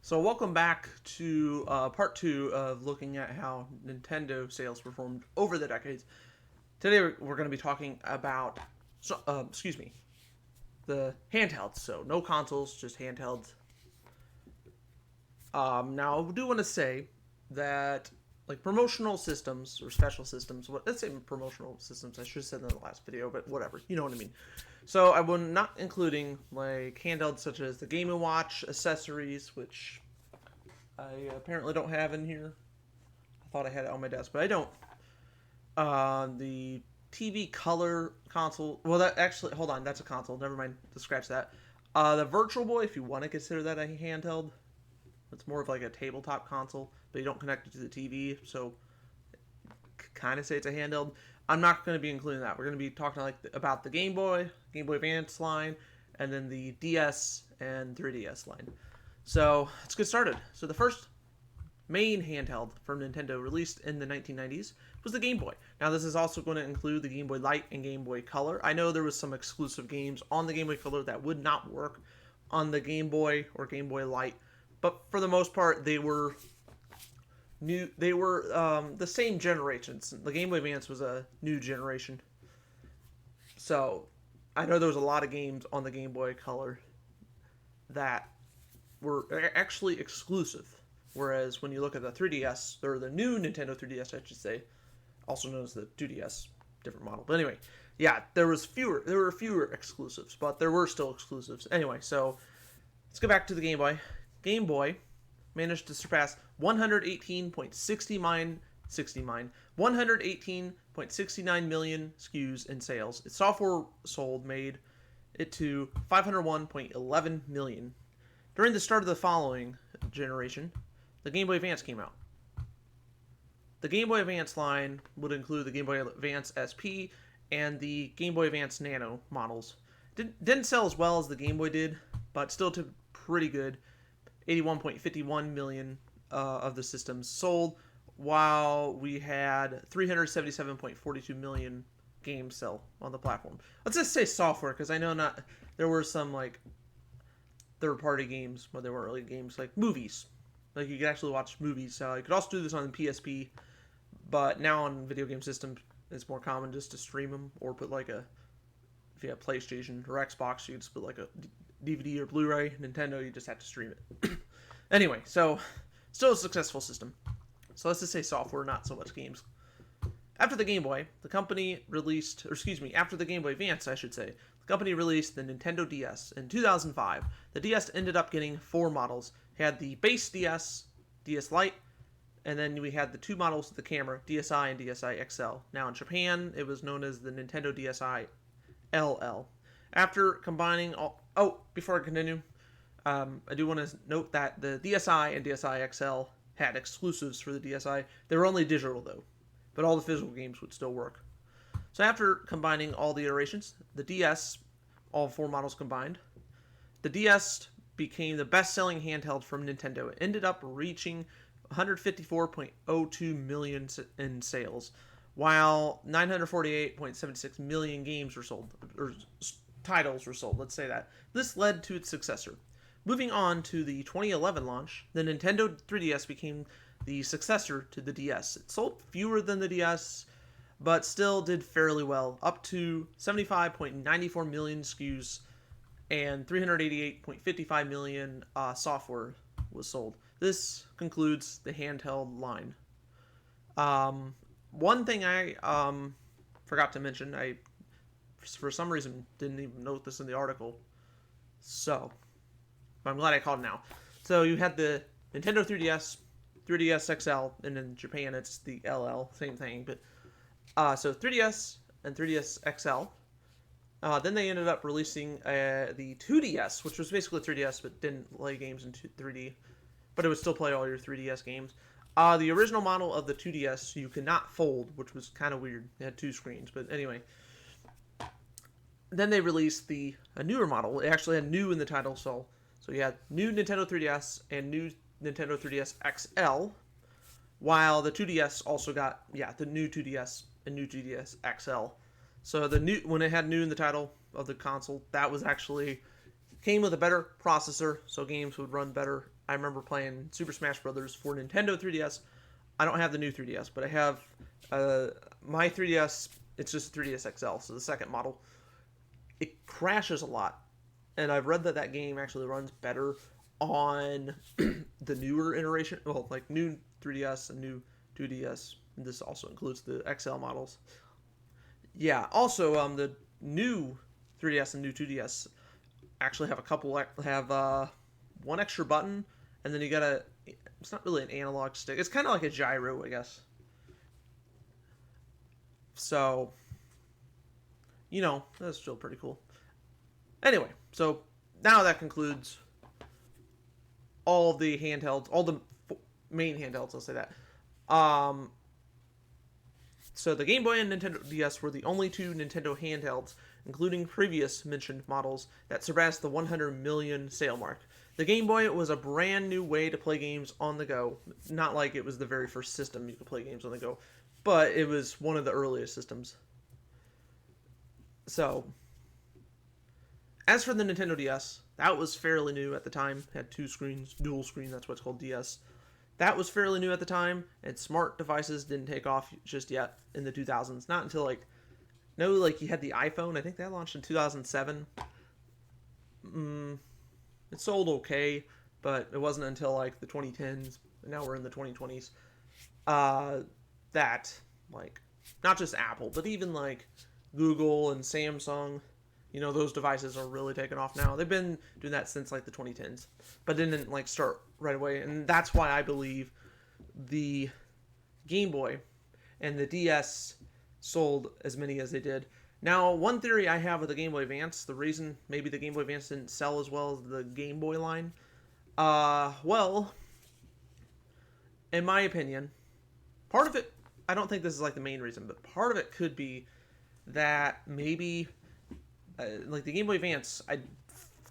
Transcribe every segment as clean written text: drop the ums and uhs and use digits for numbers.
So welcome back to part two of looking at how Nintendo sales performed over the decades. Today we're going to be talking about, the handhelds. So no consoles, just handhelds. Now I do want to say that like promotional systems or special systems, let's say promotional systems. I should have said in the last video, but whatever, you know what I mean. So I will not including like handhelds such as the Game & Watch accessories, which I apparently don't have in here. I thought I had it on my desk, but I don't. The TV color console. Well, that actually, hold on, that's a console. Never mind. Just scratch that. The Virtual Boy, if you want to consider that a handheld, it's more of like a tabletop console, but you don't connect it to the TV, so kind of say it's a handheld. I'm not going to be including that. We're going to be talking about the Game Boy Advance line, and then the DS and 3DS line. So let's get started. So the first main handheld from Nintendo released in the 1990s was the Game Boy. Now this is also going to include the Game Boy Light and Game Boy Color. I know there was some exclusive games on the Game Boy Color that would not work on the Game Boy or Game Boy Light, but for the most part they were new. They were the same generations. The Game Boy Advance was a new generation, so I know there was a lot of games on the Game Boy Color that were actually exclusive. Whereas when you look at the 3DS, or the new Nintendo 3DS, I should say, also known as the 2DS, different model. But anyway, yeah, there were fewer exclusives, but there were still exclusives. Anyway, so let's go back to the Game Boy. Game Boy managed to surpass 118.69 million SKUs in sales. Its software sold made it to 501.11 million. During the start of the following generation, the Game Boy Advance came out. The Game Boy Advance line would include the Game Boy Advance SP and the Game Boy Advance Nano models. Didn't sell as well as the Game Boy did, but still took pretty good. 81.51 million of the systems sold, while we had 377.42 million games sell on the platform. Let's just say software, because I know there were some like third-party games, but they weren't really games, like movies. Like you could actually watch movies. You could also do this on PSP, but now on video game systems, it's more common just to stream them or put like if you have PlayStation or Xbox, you could just put like a DVD or Blu-ray. Nintendo, you just have to stream it. Anyway, so still a successful system. So let's just say software, not so much games. After the Game Boy, the company released, after the Game Boy Advance, I should say, the company released the Nintendo DS in 2005. The DS ended up getting four models. It had the base DS, DS Lite, and then we had the two models with the camera, DSi and DSi XL. Now in Japan, it was known as the Nintendo DSi LL. After combining before I continue, I do want to note that the DSi and DSi XL had exclusives for the DSi. They were only digital though, but all the physical games would still work. So after combining all the iterations, the DS, all four models combined, the DS became the best-selling handheld from Nintendo. It ended up reaching 154.02 million in sales, while 948.76 million games were sold, or titles were sold, let's say that. This led to its successor. Moving on to the 2011 launch, the Nintendo 3DS became the successor to the DS. It sold fewer than the DS, but still did fairly well, up to 75.94 million SKUs and 388.55 million software was sold. This concludes the handheld line. One thing I forgot to mention, I for some reason didn't even note this in the article, so but I'm glad I called now. So you had the Nintendo 3DS, 3DS XL, and in Japan it's the LL, same thing. But so 3DS and 3DS XL. Then they ended up releasing the 2DS, which was basically 3DS but didn't play games in 3D, but it would still play all your 3DS games. The original model of the 2DS you could not fold, which was kind of weird. It had two screens, but anyway. Then they released a newer model. It actually had new in the title, so you had new Nintendo 3DS and new Nintendo 3DS XL, while the 2DS also got, the new 2DS and new 2DS XL. So when it had new in the title of the console, that was actually came with a better processor, so games would run better. I remember playing Super Smash Brothers for Nintendo 3DS. I don't have the new 3DS, but I have my 3DS. It's just 3DS XL, so the second model. It crashes a lot, and I've read that that game actually runs better on the newer iteration. Well, like new 3DS and new 2DS. This also includes the XL models. Yeah. Also, the new 3DS and new 2DS actually have a couple have one extra button, and then you got a. It's not really an analog stick. It's kind of like a gyro, I guess. So, that's still pretty cool. Anyway, so now that concludes all the handhelds, all the main handhelds. I'll say that. Um, so the Game Boy and Nintendo DS were the only two Nintendo handhelds, including previous mentioned models, that surpassed the 100 million sale mark. The Game Boy was a brand new way to play games on the go. Not like it was the very first system you could play games on the go, but it was one of the earliest systems. So, as for the Nintendo DS, that was fairly new at the time. It had two screens, dual screen, that's what's called DS. That was fairly new at the time, and smart devices didn't take off just yet in the 2000s. Not until you had the iPhone. I think that launched in 2007. It sold okay, but it wasn't until like the 2010s. And now we're in the 2020s. That not just Apple, but even like Google and Samsung, those devices are really taking off now. They've been doing that since like the 2010s, but didn't start right away. And that's why I believe the Game Boy and the DS sold as many as they did. Now, one theory I have with the Game Boy Advance, the reason maybe the Game Boy Advance didn't sell as well as the Game Boy line, well, in my opinion, part of it, I don't think this is like the main reason, but part of it could be that maybe like the Game Boy Advance, I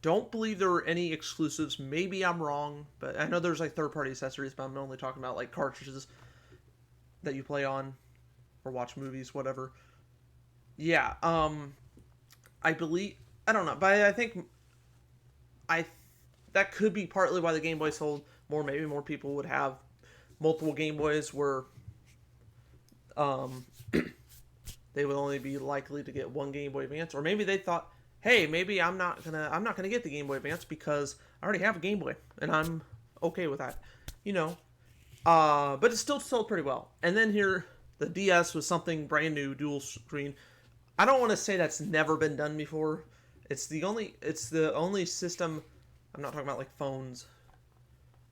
don't believe there were any exclusives. Maybe I'm wrong, but I know there's like third-party accessories, but I'm only talking about like cartridges that you play on or watch movies, whatever. Yeah, I believe, I don't know, but I think I that could be partly why the Game Boy sold more. Maybe more people would have multiple Game Boys where um they would only be likely to get one Game Boy Advance, or maybe they thought, hey, maybe I'm not gonna get the Game Boy Advance because I already have a Game Boy and I'm okay with that, but it still sold pretty well. And then here, the DS was something brand new, dual screen. I don't want to say that's never been done before. It's the only system. I'm not talking about like phones.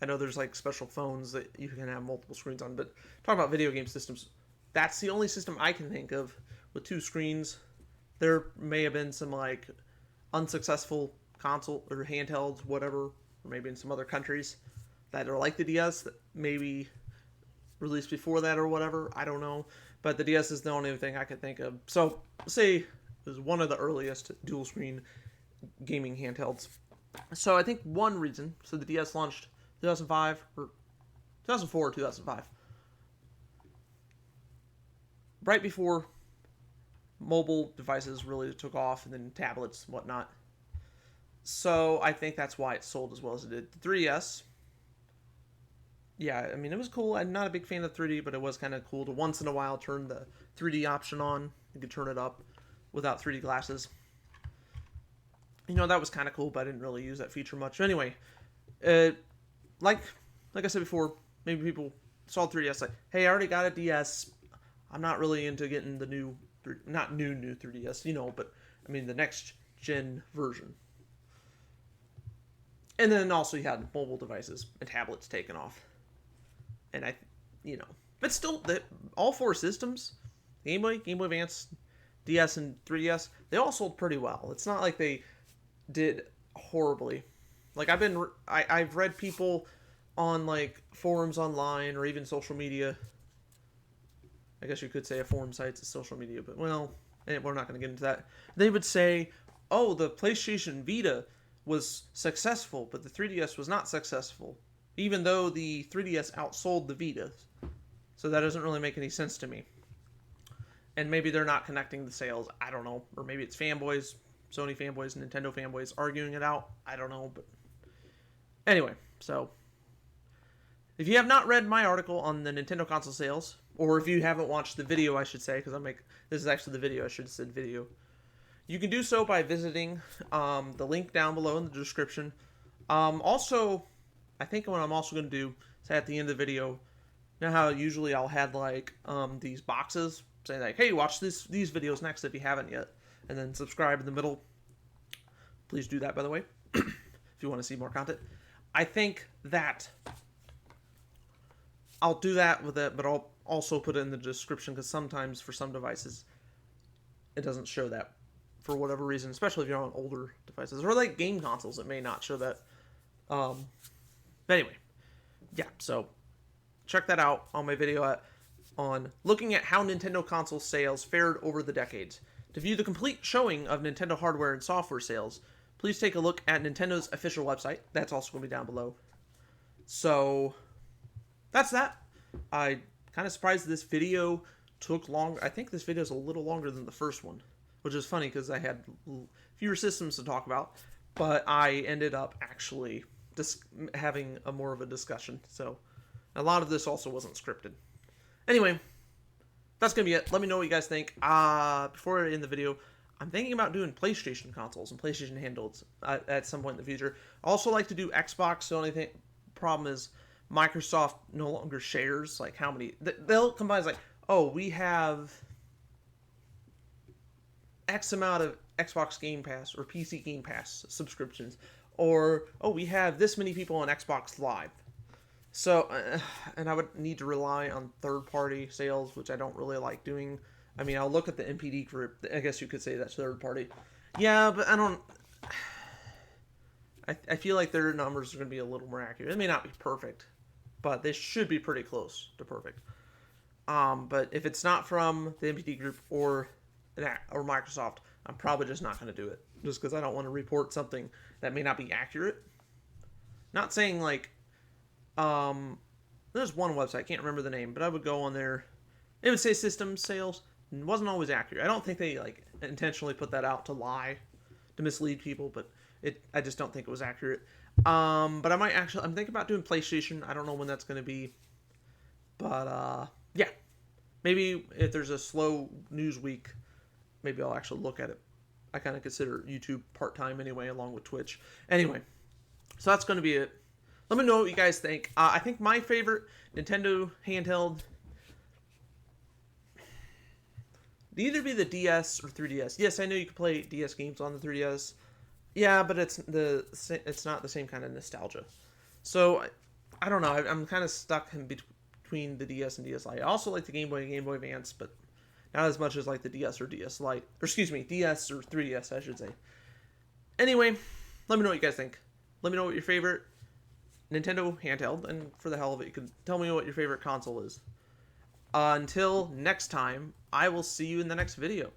I know there's like special phones that you can have multiple screens on, but talking about video game systems, that's the only system I can think of with two screens. There may have been some like unsuccessful console or handhelds, whatever, or maybe in some other countries that are like the DS that maybe released before that or whatever. I don't know. But the DS is the only thing I could think of. So, say it was one of the earliest dual screen gaming handhelds. So, I think one reason, so the DS launched 2005 or 2004 or 2005. Right before mobile devices really took off, and then tablets and whatnot. So, I think that's why it sold as well as it did. The 3DS, yeah, I mean, it was cool. I'm not a big fan of 3D, but it was kind of cool to once in a while turn the 3D option on. You could turn it up without 3D glasses. That was kind of cool, but I didn't really use that feature much. Anyway, like I said before, maybe people saw 3DS like, hey, I already got a DS. I'm not really into getting the not new 3DS, but I mean the next gen version. And then also you had mobile devices and tablets taken off. And but still, all four systems, Game Boy, Game Boy Advance, DS, and 3DS, they all sold pretty well. It's not like they did horribly. Like I've read people on like forums online or even social media. I guess you could say a forum site's a social media, but well, we're not going to get into that. They would say, oh, the PlayStation Vita was successful, but the 3DS was not successful, even though the 3DS outsold the Vita. So that doesn't really make any sense to me. And maybe they're not connecting the sales. I don't know. Or maybe it's fanboys Sony fanboys and Nintendo fanboys arguing it out. I don't know, but anyway, so if you have not read my article on the Nintendo console sales, or if you haven't watched the video, I should say, because this is actually the video, I should have said video. You can do so by visiting the link down below in the description. Also, I think what I'm also going to do is at the end of the video, you know how usually I'll have like these boxes saying like, hey, watch these videos next if you haven't yet, and then subscribe in the middle. Please do that, by the way, if you want to see more content. I think that I'll do that with it, but I'll also put it in the description because sometimes for some devices it doesn't show that for whatever reason, especially if you're on older devices or like game consoles, it may not show that. But anyway, yeah, so check that out on my video on looking at how Nintendo console sales fared over the decades. To view the complete showing of Nintendo hardware and software sales, please take a look at Nintendo's official website. That's also going to be down below. So that's that. I kind of surprised this video took long. I think this video is a little longer than the first one, which is funny because I had fewer systems to talk about, but I ended up actually just having a more of a discussion. So a lot of this also wasn't scripted. Anyway, that's going to be it. Let me know what you guys think. Before I end the video, I'm thinking about doing PlayStation consoles and PlayStation handhelds at some point in the future. I also like to do Xbox. The only problem is Microsoft no longer shares like how many. They'll combine like, oh, we have X amount of Xbox Game Pass or PC Game Pass subscriptions, or oh, we have this many people on Xbox Live. So, and I would need to rely on third-party sales, which I don't really like doing. I mean, I'll look at the NPD group. I guess you could say that's third-party. Yeah, but I don't. I feel like their numbers are going to be a little more accurate. It may not be perfect, but they should be pretty close to perfect. But if it's not from the NPD group or Microsoft, I'm probably just not going to do it, just because I don't want to report something that may not be accurate. Not saying like, there's one website, I can't remember the name, but I would go on there. It would say system sales. It wasn't always accurate. I don't think they like intentionally put that out to lie, to mislead people, but I just don't think it was accurate. But I'm thinking about doing PlayStation. I don't know when that's going to be, but yeah, maybe if there's a slow news week, maybe I'll actually look at it. I kind of consider YouTube part-time anyway, along with Twitch. Anyway, so that's going to be it. Let me know what you guys think. I think my favorite Nintendo handheld would either be the DS or 3DS. Yes, I know you can play DS games on the 3DS. Yeah, but it's not the same kind of nostalgia. So I don't know. I'm kind of stuck in between the DS and DS Lite. I also like the Game Boy and Game Boy Advance, but not as much as like the DS or DS Lite. Or excuse me, DS or 3DS, I should say. Anyway, let me know what you guys think. Let me know what your favorite Nintendo handheld, and for the hell of it, you can tell me what your favorite console is. Until next time, I will see you in the next video.